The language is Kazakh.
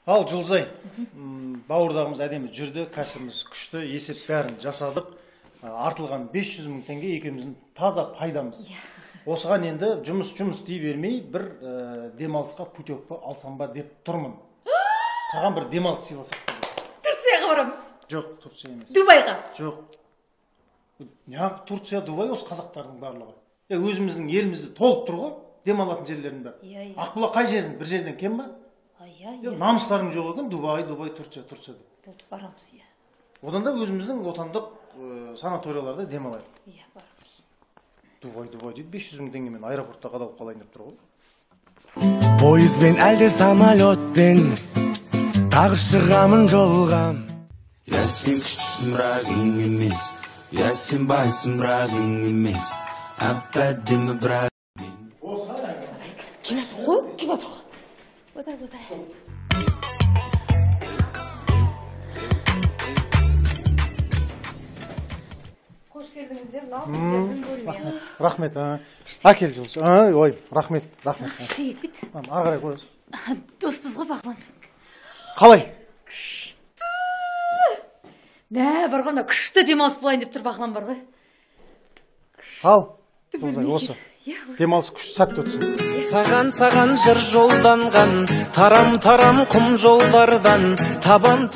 Ал Жұлдызай, бауырдағымыз әдемі жүрді, кәсібіміз күшті, есеп бәрін жасадық. Артылған 500 мың теңге екеуміздің таза пайдамыз. Осыған енді жұмыс дей бермей, бір демалысқа путевка алсам ба деп тұрмын. Саған бір демалыс сыйласақ. Турцияға барамыз. Жоқ, Турция емес. Дубайға. Жоқ. Неғып Турция, Дубай осы қазақтардың барлығы. Өзіміздің елімізді толып тұр ғой, демалатын жерлердің бәрі. Ақбұлақ қай жердің? Bir жерден кем ба? Намыстарың жоқ екен, Дубай, Турция деп. Болды, барамыз, иә. Одан да өзіміздің отандық санаторияларда демалайық. Иә, барамыз. Дубай дейді, 500 мың теңгемен аэропортта қадалып қалайын деп тұр ғой. Пойызбен әлде самолетпен тағы шығамын жолға. Я сен күштісің бірақ ең емес, я сен байсың бірақ ең емес, әп-әдемі бірақ Kim otur? Oday. Hoş geldinizler. Nasılsınız? Bölmeye. Рахмет. Әкел Жұлдыз. Ой, рахмет. Сейіт бит. Ары қарай қойыз. Доспыз ғой Бағлан. Қалай? Нә, барғанда күшті демалыс болайын деп тұр Бағлан бар ғой. Ал, Жұлдызай, осы. Демалыс күшті сәтті өтсін. Саған жыр жолданған, тарам құм жолдардан, табан